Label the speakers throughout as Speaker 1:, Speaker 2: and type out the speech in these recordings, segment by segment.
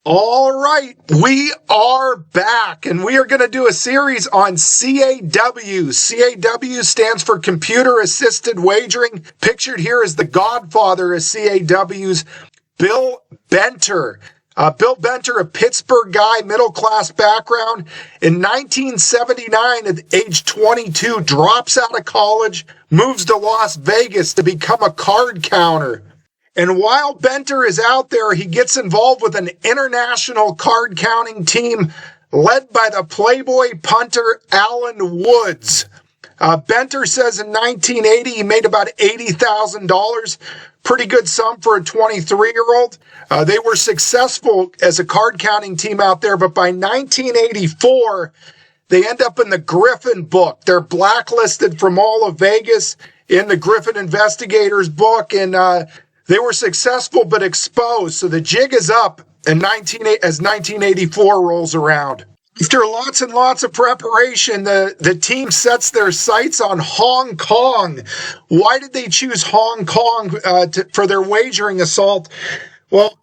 Speaker 1: All right, we are back, and we are going to do a series on CAW. CAW stands for Computer Assisted Wagering. Pictured here is the godfather of CAWs, Bill Benter. Bill Benter, a Pittsburgh guy, middle-class background. In 1979, at age 22, drops out of college, moves to Las Vegas to become a card counter. And while Benter is out there, he gets involved with an international card counting team led by the Playboy punter Alan Woods. Benter says in 1980 he made about $80,000. Pretty good sum for a 23-year-old. They were successful as a card counting team out there, but by 1984, they end up in the Griffin book. They're blacklisted from all of Vegas in the Griffin Investigators book, and they were successful but exposed, so the jig is up as 1984 rolls around. After lots and lots of preparation, the team sets their sights on Hong Kong. Why did they choose Hong Kong for their wagering assault? Well,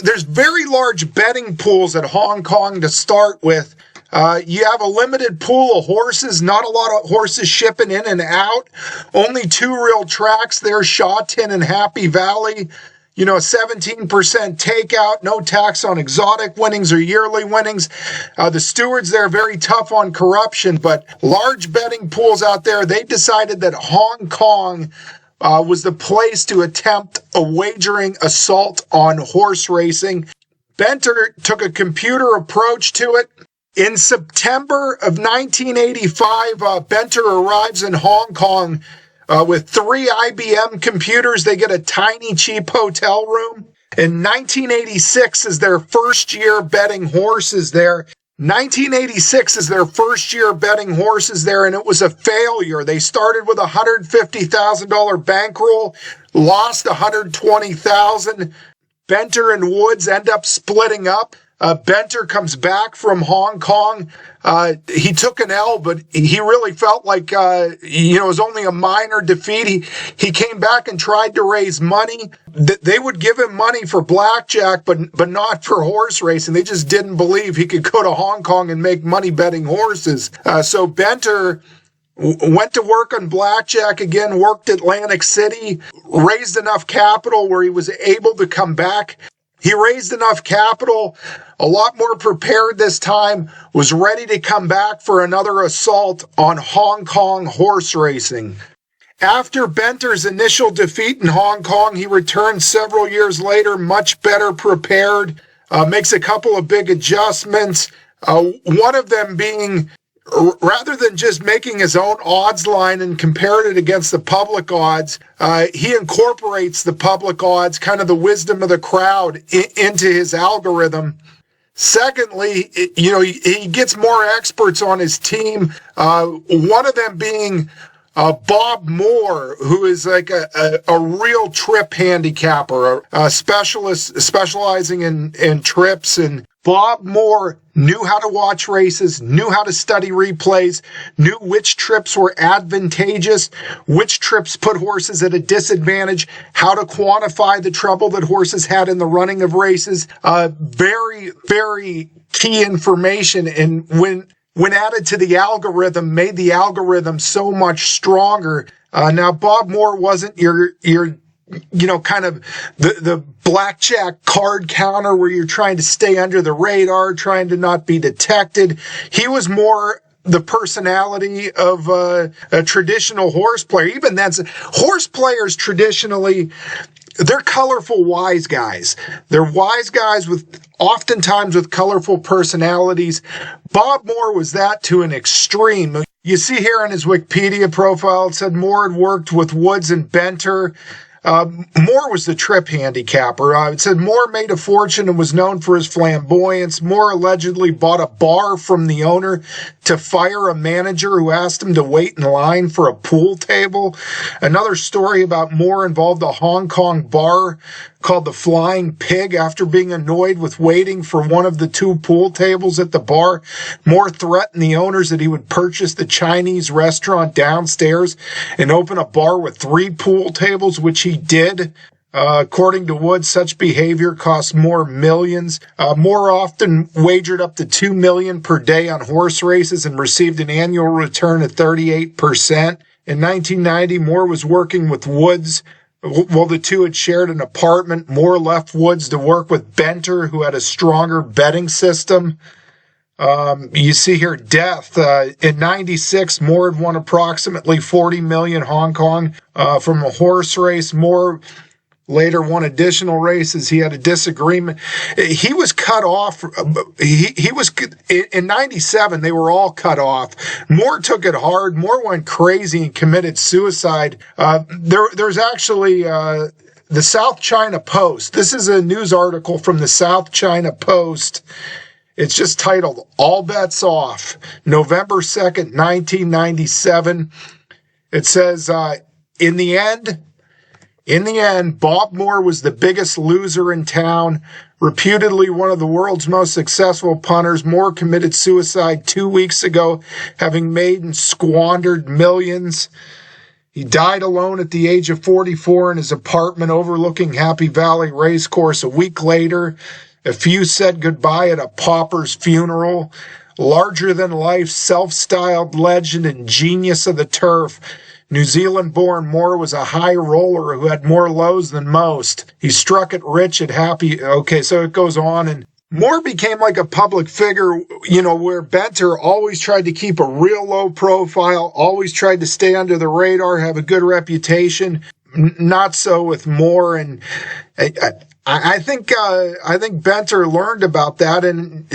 Speaker 1: there's very large betting pools at Hong Kong to start with. You have a limited pool of horses, not a lot of horses shipping in and out. Only two real tracks there, Sha Tin and Happy Valley. You know, 17% takeout, no tax on exotic winnings or yearly winnings. The stewards there are very tough on corruption, but large betting pools out there. They decided that Hong Kong was the place to attempt a wagering assault on horse racing. Benter took a computer approach to it. In September of 1985, Benter arrives in Hong Kong with 3 IBM computers. They get a tiny, cheap hotel room. In 1986 is their first year betting horses there. 1986 is their first year betting horses there, and it was a failure. They started with a $150,000 bankroll, lost $120,000. Benter and Woods end up splitting up. Benter comes back from Hong Kong. He took an L, but he really felt like, it was only a minor defeat. He came back and tried to raise money. They would give him money for blackjack, but not for horse racing. They just didn't believe he could go to Hong Kong and make money betting horses. So Benter went to work on blackjack again, worked Atlantic City, raised enough capital where he was able to come back. He raised enough capital, a lot more prepared this time, was ready to come back for another assault on Hong Kong horse racing. After Benter's initial defeat in Hong Kong, he returns several years later, much better prepared, makes a couple of big adjustments, one of them being, rather than just making his own odds line and compared it against the public odds, he incorporates the public odds, kind of the wisdom of the crowd, into his algorithm. Secondly, he gets more experts on his team, one of them being Bob Moore, who is like a real trip handicapper, a specialist specializing in trips. And Bob Moore knew how to watch races, knew how to study replays, knew which trips were advantageous, which trips put horses at a disadvantage, how to quantify the trouble that horses had in the running of races. Very, very key information. And when added to the algorithm, made the algorithm so much stronger. Now, Bob Moore wasn't your kind of the blackjack card counter where you're trying to stay under the radar, trying to not be detected. He was more the personality of a traditional horse player. Even that's horse players traditionally, they're colorful wise guys. They're wise guys oftentimes with colorful personalities. Bob Moore was that to an extreme. You see here on his Wikipedia profile, it said Moore had worked with Woods and Benter. Moore was the trip handicapper. It said Moore made a fortune and was known for his flamboyance. Moore allegedly bought a bar from the owner to fire a manager who asked him to wait in line for a pool table. Another story about Moore involved a Hong Kong bar called the Flying Pig. After being annoyed with waiting for one of the 2 pool tables at the bar, Moore threatened the owners that he would purchase the Chinese restaurant downstairs and open a bar with 3 pool tables, which he did. According to Woods, such behavior costs more millions. More often wagered up to $2 million per day on horse races and received an annual return of 38%. In 1990, Moore was working with Woods. While the two had shared an apartment, Moore left Woods to work with Benter, who had a stronger betting system. You see here death. In 96, Moore had won approximately 40 million Hong Kong from a horse race. Moore later won additional races. He had a disagreement. He was cut off. He was in 97. They were all cut off. Moore took it hard. Moore went crazy and committed suicide. There's actually the South China Post. This is a news article from the South China Post. It's just titled "All Bets Off," November 2nd, 1997. It says, In the end, Bob Moore was the biggest loser in town. Reputedly one of the world's most successful punters, Moore committed suicide 2 weeks ago, having made and squandered millions. He died alone at the age of 44 in his apartment overlooking Happy Valley Racecourse. A week later, a few said goodbye at a pauper's funeral. Larger-than-life, self-styled legend and genius of the turf, New Zealand-born Moore was a high roller who had more lows than most. He struck it rich at happy... Okay, so it goes on, and Moore became like a public figure, where Benter always tried to keep a real low profile, always tried to stay under the radar, have a good reputation. Not so with Moore, and I think Benter learned about that, and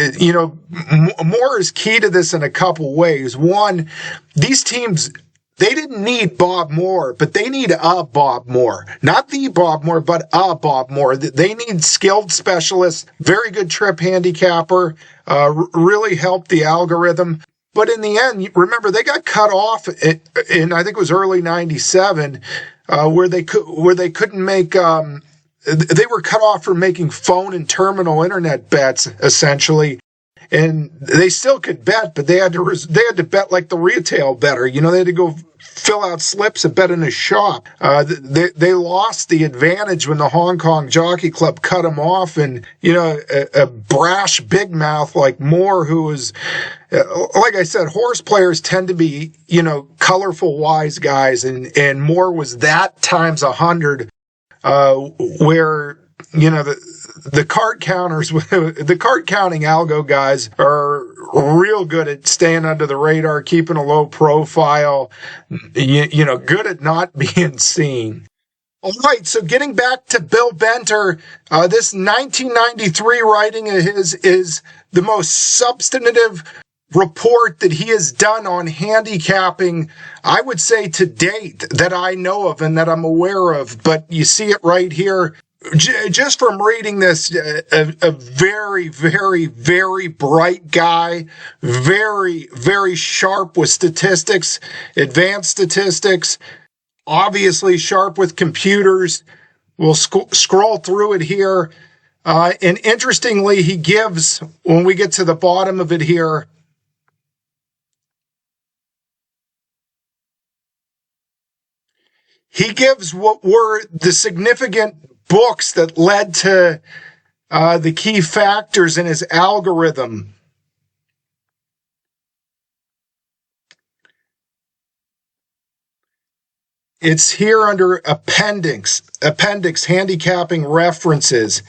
Speaker 1: Moore is key to this in a couple ways. One, these teams, they didn't need Bob Moore, but they need a Bob Moore. Not the Bob Moore, but a Bob Moore. They need skilled specialists, very good trip handicapper, really helped the algorithm. But in the end, remember, they got cut off in I think it was early 97, where they couldn't make, they were cut off from making phone and terminal internet bets, essentially. And they still could bet, but they had to bet like the retail bettor. They had to go fill out slips and bet in a shop. They lost the advantage when the Hong Kong Jockey Club cut them off, and a brash big mouth like Moore, who was, like I said, horse players tend to be colorful, wise guys, and Moore was that times 100, where the card counters, the card counting algo guys are real good at staying under the radar, keeping a low profile, good at not being seen. All right, so getting back to Bill Benter, this 1993 writing of his is the most substantive report that he has done on handicapping, I would say to date, that I know of and that I'm aware of. But you see it right here. Just from reading this, a very, very, very bright guy, very, very sharp with statistics, advanced statistics, obviously sharp with computers. We'll scroll through it here. And interestingly, he gives, when we get to the bottom of it here, he gives what were the significant books that led to the key factors in his algorithm. It's here under appendix, handicapping references.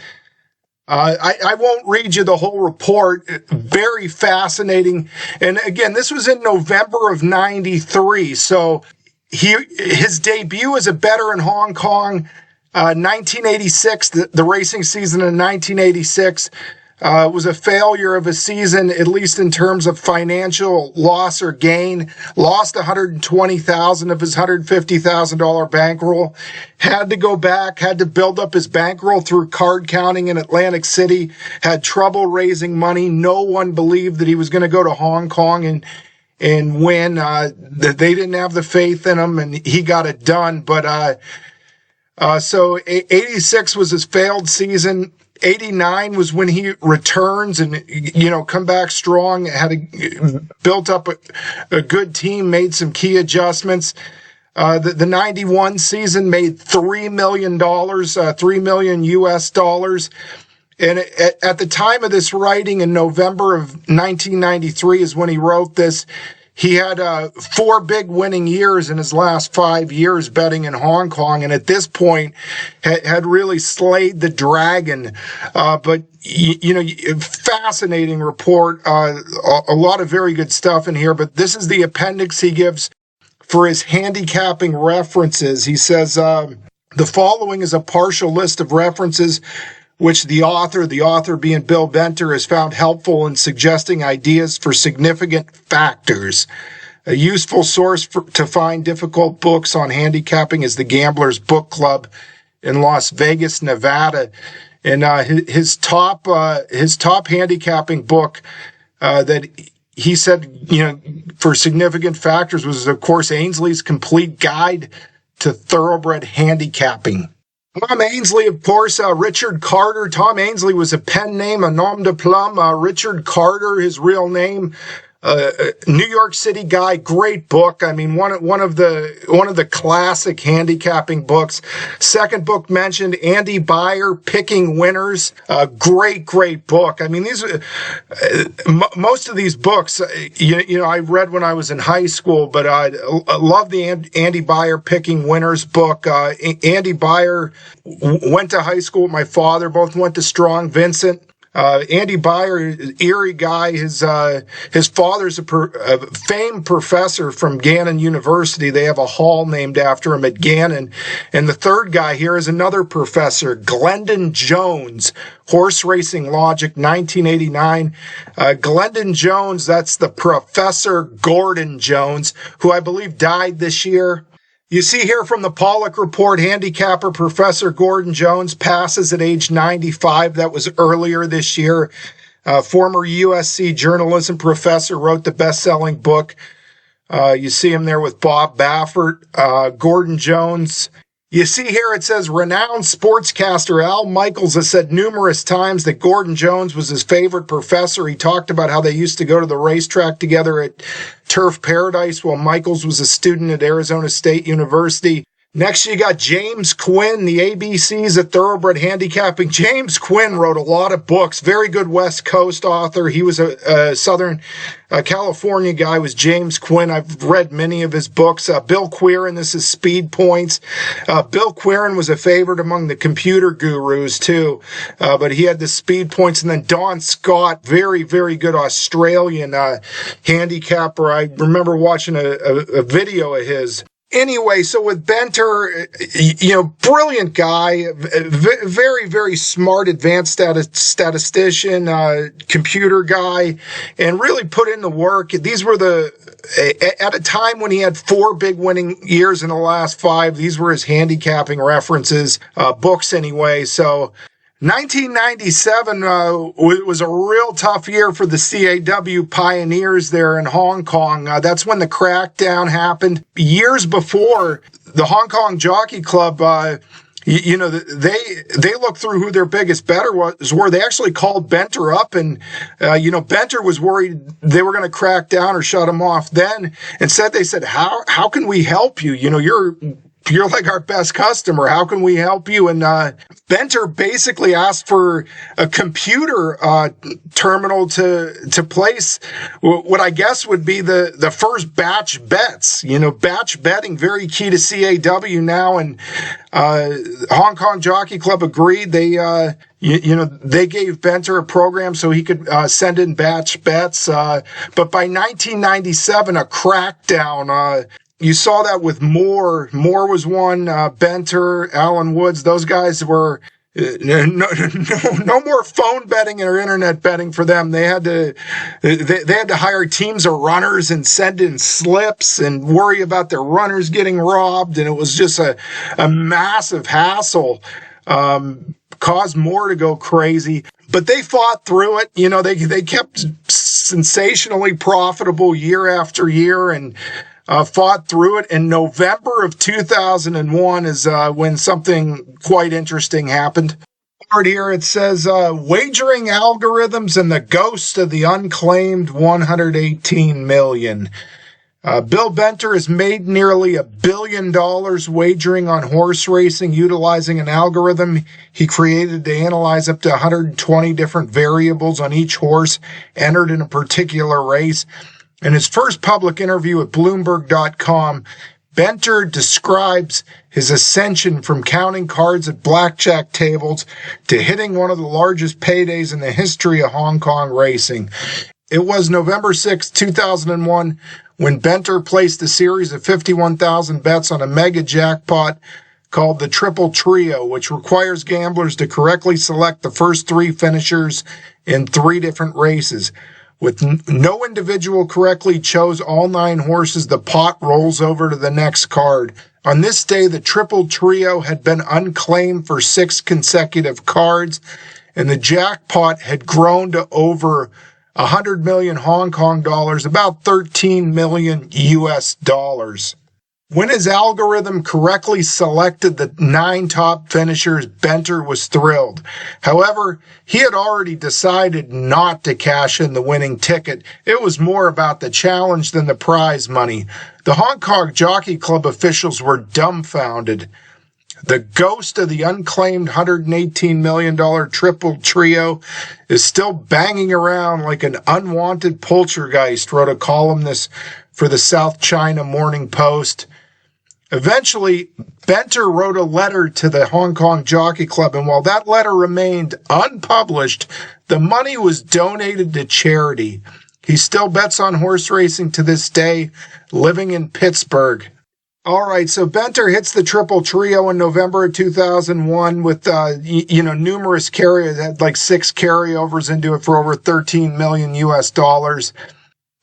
Speaker 1: I won't read you the whole report. Very fascinating. And again, this was in November of 93. So his debut as a bettor in Hong Kong, 1986, the racing season in 1986, was a failure of a season, at least in terms of financial loss or gain. Lost $120,000 of his $150,000 bankroll. Had to go back, had to build up his bankroll through card counting in Atlantic City. Had trouble raising money. No one believed that he was going to go to Hong Kong and win. That they didn't have the faith in him, and he got it done. But so 86 was his failed season. 89 was when he returns and, come back strong, built up a good team, made some key adjustments. The 91 season made $3 million, $3 million US dollars. And at the time of this writing in November of 1993 is when he wrote this. He had 4 big winning years in his last 5 years betting in Hong Kong, and at this point had really slayed the dragon. But fascinating report. A lot of very good stuff in here. But this is the appendix he gives for his handicapping references. He says the following is a partial list of references which the author being Bill Benter, has found helpful in suggesting ideas for significant factors. A useful source to find difficult books on handicapping is the Gamblers Book Club in Las Vegas, Nevada. And his top handicapping book that he said, for significant factors was, of course, Ainsley's Complete Guide to Thoroughbred Handicapping. Tom Ainsley, of course, Richard Carter. Tom Ainsley was a pen name, a nom de plume. Richard Carter, his real name. New York City guy, great book. I mean, one of the classic handicapping books. Second book mentioned, Andy Beyer, Picking Winners. Great book. I mean, these most of these books, I read when I was in high school, but I love the Andy Beyer Picking Winners book. Andy Beyer went to high school with my father. Both went to Strong Vincent. Andy Beyer, Erie guy, his father's a famed professor from Gannon University. They have a hall named after him at Gannon. And the third guy here is another professor, Glendon Jones, Horse Racing Logic, 1989. Glendon Jones, that's the Professor Gordon Jones, who I believe died this year. You see here from the Pollock Report, handicapper Professor Gordon Jones passes at age 95. That was earlier this year. Former USC journalism professor, wrote the best-selling book. You see him there with Bob Baffert. Gordon Jones. You see here it says, renowned sportscaster Al Michaels has said numerous times that Gordon Jones was his favorite professor. He talked about how they used to go to the racetrack together at Turf Paradise while Michaels was a student at Arizona State University. Next, you got James Quinn, the ABCs at Thoroughbred Handicapping. James Quinn wrote a lot of books, very good West Coast author. He was a Southern California guy, was James Quinn. I've read many of his books. Bill Quirin, this is Speed Points. Bill Quirin was a favorite among the computer gurus, too. But he had the Speed Points. And then Don Scott, very, very good Australian handicapper. I remember watching a video of his. Anyway, so with Benter, brilliant guy, very, very smart, advanced statistician, computer guy, and really put in the work. These were at a time when he had 4 big winning years in the last 5, these were his handicapping references, books anyway. So 1997 was a real tough year for the CAW pioneers there in Hong Kong. That's when the crackdown happened. Years before, the Hong Kong Jockey Club, they looked through who their biggest bettor was, where they actually called Benter up, and Benter was worried they were going to crack down or shut him off then, and they said, how can we help you? You're like our best customer. How can we help you? And Benter basically asked for a computer terminal to place what I guess would be the first batch bets. Batch betting, very key to CAW now. And Hong Kong Jockey Club agreed. They gave Benter a program so he could send in batch bets. But by 1997, a crackdown. You saw that with Moore. Moore was one, Benter, Alan Woods. Those guys were no more phone betting or internet betting for them. They had to hire teams of runners and send in slips and worry about their runners getting robbed. And it was just a massive hassle. Caused Moore to go crazy. But they fought through it. They kept sensationally profitable year after year and fought through it. In November of 2001 is when something quite interesting happened. Right here it says, wagering algorithms and the ghost of the unclaimed 118 million. Bill Benter has made nearly $1 billion wagering on horse racing utilizing an algorithm he created to analyze up to 120 different variables on each horse entered in a particular race. In his first public interview at Bloomberg.com, Benter describes his ascension from counting cards at blackjack tables to hitting one of the largest paydays in the history of Hong Kong racing. It was November 6, 2001, when Benter placed a series of 51,000 bets on a mega jackpot called the Triple Trio, which requires gamblers to correctly select the first three finishers in three different races. With no individual correctly chose all 9 horses, the pot rolls over to the next card. On this day, the Triple Trio had been unclaimed for 6 consecutive cards, and the jackpot had grown to over 100 million Hong Kong dollars, about 13 million US dollars. When his algorithm correctly selected the 9 top finishers, Benter was thrilled. However, he had already decided not to cash in the winning ticket. It was more about the challenge than the prize money. The Hong Kong Jockey Club officials were dumbfounded. The ghost of the unclaimed $118 million Triple Trio is still banging around like an unwanted poltergeist, wrote a columnist for the South China Morning Post. Eventually, Benter wrote a letter to the Hong Kong Jockey Club, and while that letter remained unpublished, the money was donated to charity. He still bets on horse racing to this day, living in Pittsburgh. All right, so Benter hits the Triple Trio in November of 2001 with, numerous carryovers, had like 6 carryovers into it for over 13 million US dollars.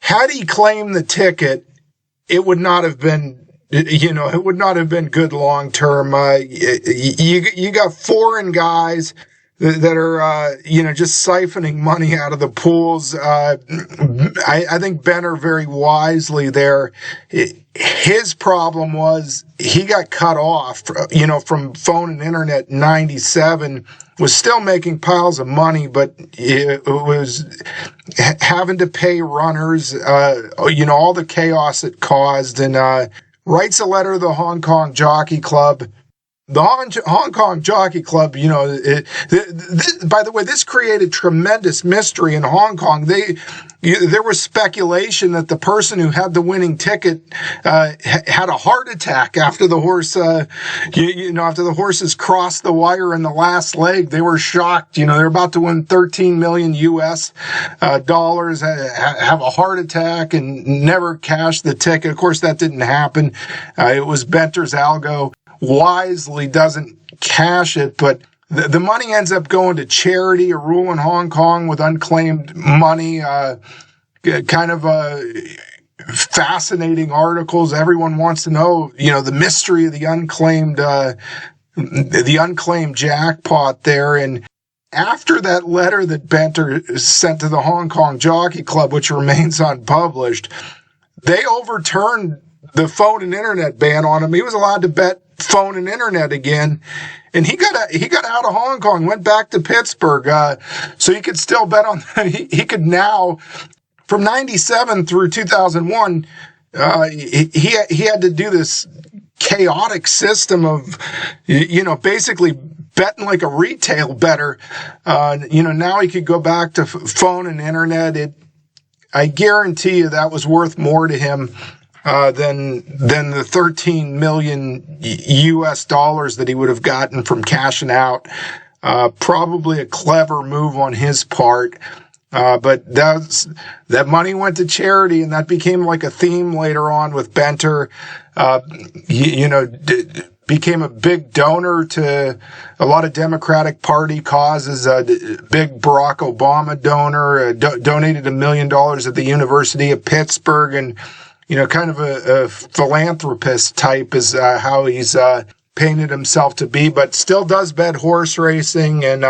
Speaker 1: Had he claimed the ticket, it would not have been, it would not have been good long term. You got foreign guys that are, just siphoning money out of the pools. I think Benter very wisely there. His problem was he got cut off, from phone and internet in 97, was still making piles of money, but it was having to pay runners, all the chaos it caused, and writes a letter to the Hong Kong Jockey Club. The Hong Kong Jockey Club, by the way, this created tremendous mystery in Hong Kong. There was speculation that the person who had the winning ticket had a heart attack after the horse, after the horses crossed the wire in the last leg. They were shocked. They're about to win 13 million US dollars, have a heart attack, and never cash the ticket. Of course, that didn't happen. It was Benter's algo. Wisely doesn't cash it, but the money ends up going to charity, a rule in Hong Kong with unclaimed money, fascinating articles. Everyone wants to know, the mystery of the unclaimed jackpot there. And after that letter that Benter sent to the Hong Kong Jockey Club, which remains unpublished, they overturned the phone and internet ban on him. He was allowed to bet phone and internet again, and he got out of Hong Kong, went back to Pittsburgh, so he could still bet on. He could now, from 97 through 2001, he had to do this chaotic system of, basically betting like a retail bettor. Now he could go back to phone and internet. I guarantee you that was worth more to him than the 13 million US dollars that he would have gotten from cashing out. Probably a clever move on his part. But that money went to charity, and that became like a theme later on with Benter. Became a big donor to a lot of Democratic Party causes, a big Barack Obama donor, donated $1 million at the University of Pittsburgh, and kind of a philanthropist type is how he's painted himself to be, but still does bet horse racing, and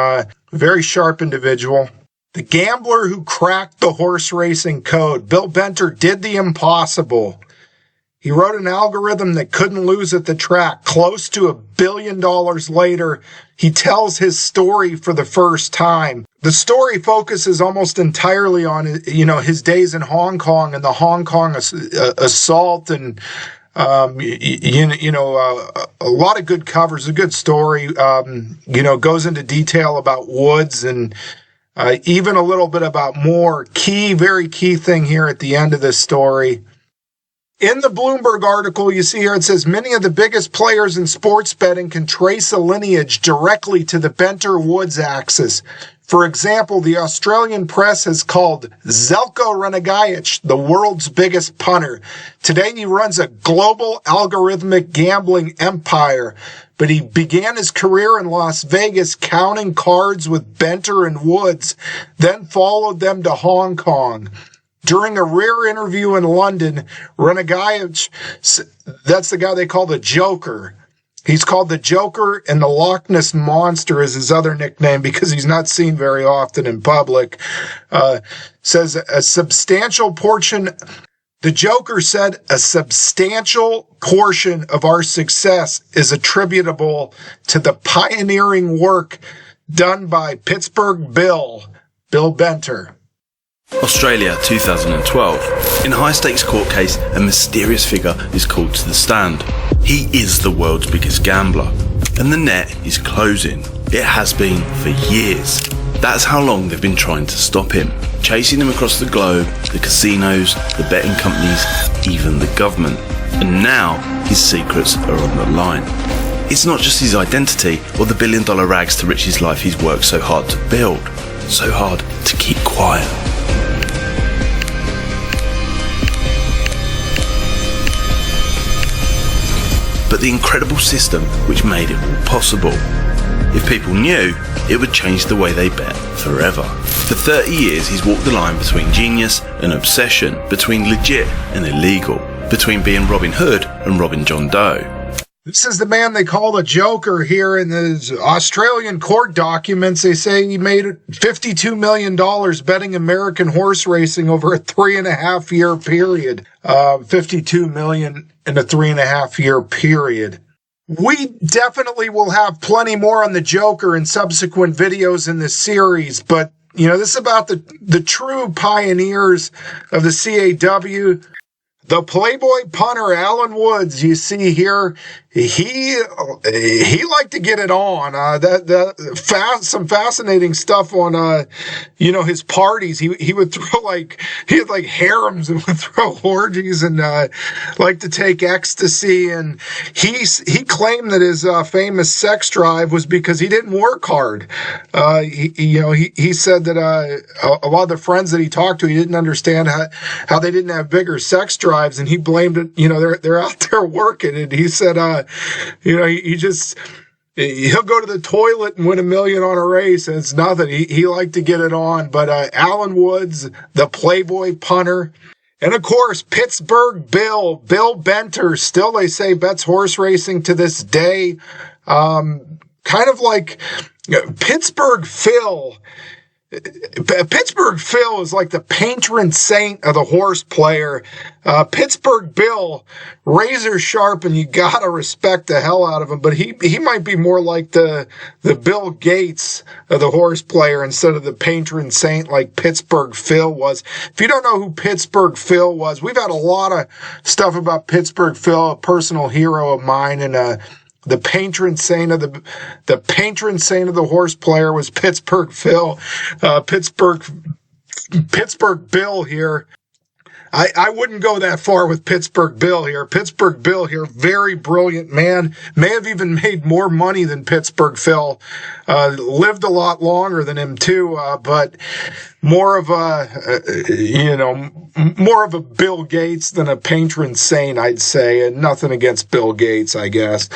Speaker 1: very sharp individual. The gambler who cracked the horse racing code. Bill Benter did the impossible. He wrote an algorithm that couldn't lose at the track. Close to $1 billion later, he tells his story for the first time. The story focuses almost entirely on, his days in Hong Kong and the Hong Kong assault and, a lot of good covers, a good story, goes into detail about Woods and, even a little bit about Moore. Very key thing here at the end of this story. In the Bloomberg article, you see here, it says, many of the biggest players in sports betting can trace a lineage directly to the Benter-Woods axis. For example, the Australian press has called Zeljko Ranagajic the world's biggest punter. Today he runs a global algorithmic gambling empire, but he began his career in Las Vegas counting cards with Benter and Woods, then followed them to Hong Kong. During a rare interview in London, Ranagajic, that's the guy they call the Joker. He's called the Joker, and the Loch Ness Monster is his other nickname because he's not seen very often in public. Says a substantial portion, the Joker said, a substantial portion of our success is attributable to the pioneering work done by Pittsburgh Bill Benter.
Speaker 2: Australia 2012. In a high-stakes court case, a mysterious figure is called to the stand. He is the world's biggest gambler, and the net is closing. It has been for years. That's how long they've been trying to stop him, chasing him across the globe, the casinos, the betting companies, even the government. And now his secrets are on the line. It's not just his identity or the billion-dollar rags to riches life he's worked so hard to build, so hard to keep quiet. But the incredible system which made it all possible. If people knew, it would change the way they bet forever. For 30 years, he's walked the line between genius and obsession, between legit and illegal, between being Robin Hood and robbing John Doe.
Speaker 1: This is the man they call the Joker here in the Australian court documents. They say he made $52 million betting American horse racing over a 3.5 year period. $52 million in a 3.5 year period. We definitely will have plenty more on the Joker in subsequent videos in this series, but this is about the true pioneers of the CAW. The Playboy punter, Alan Woods, you see here, he liked to get it on. Some fascinating stuff on, his parties. He would throw he had harems and would throw orgies and, like to take ecstasy. And he claimed that his, famous sex drive was because he didn't work hard. He said that, a lot of the friends that he talked to, he didn't understand how they didn't have bigger sex drives, and he blamed it, they're out there working. And he said, he'll go to the toilet and win $1 million on a race, and it's nothing. He liked to get it on. But Alan Woods, the Playboy punter, and of course Pittsburgh Bill Benter, still they say bets horse racing to this day. Kind of like Pittsburgh Phil. Pittsburgh Phil is like the patron saint of the horse player. Pittsburgh Bill, razor sharp, and you gotta respect the hell out of him. But he might be more like the Bill Gates of the horse player instead of the patron saint like Pittsburgh Phil was. If you don't know who Pittsburgh Phil was, we've had a lot of stuff about Pittsburgh Phil, a personal hero of mine, and the patron saint of the horse player was Pittsburgh Phil. Pittsburgh Bill here. I wouldn't go that far with Pittsburgh Bill here. Pittsburgh Bill here, very brilliant man. May have even made more money than Pittsburgh Phil. Lived a lot longer than him too, but more of a Bill Gates than a patron saint, I'd say. And nothing against Bill Gates, I guess.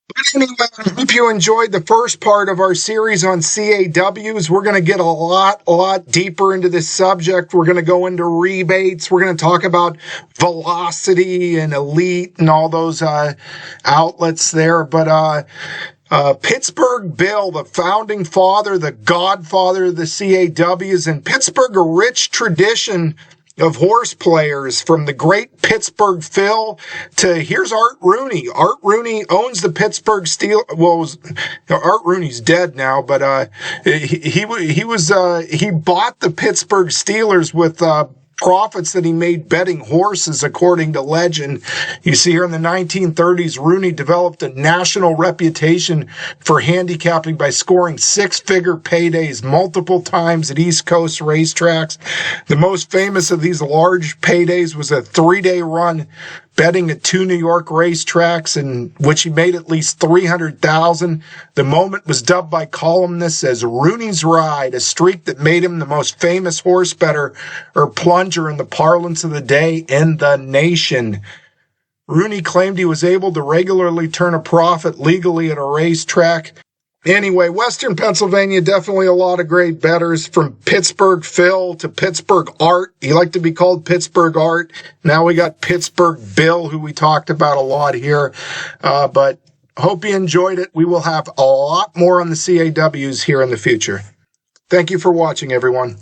Speaker 1: But anyway, I hope you enjoyed the first part of our series on CAWs. We're going to get a lot deeper into this subject. We're going to go into rebates. We're going to talk about velocity and elite and all those outlets there. But Pittsburgh Bill, the founding father, the godfather of the CAWs, in Pittsburgh, a rich tradition of horse players, from the great Pittsburgh Phil to here's Art Rooney. Art Rooney owns the Pittsburgh Steelers. Well, Art Rooney's dead now, but he bought the Pittsburgh Steelers with profits that he made betting horses, according to legend. You see here in the 1930s, Rooney developed a national reputation for handicapping by scoring six-figure paydays multiple times at East Coast racetracks. The most famous of these large paydays was a 3-day run betting at 2 New York racetracks, in which he made at least $300,000. The moment was dubbed by columnists as Rooney's Ride, a streak that made him the most famous horse bettor or plunger in the parlance of the day in the nation. Rooney claimed he was able to regularly turn a profit legally at a racetrack. Anyway, Western Pennsylvania, definitely a lot of great bettors, from Pittsburgh Phil to Pittsburgh Art. He liked to be called Pittsburgh Art. Now we got Pittsburgh Bill, who we talked about a lot here. But hope you enjoyed it. We will have a lot more on the CAWs here in the future. Thank you for watching, everyone.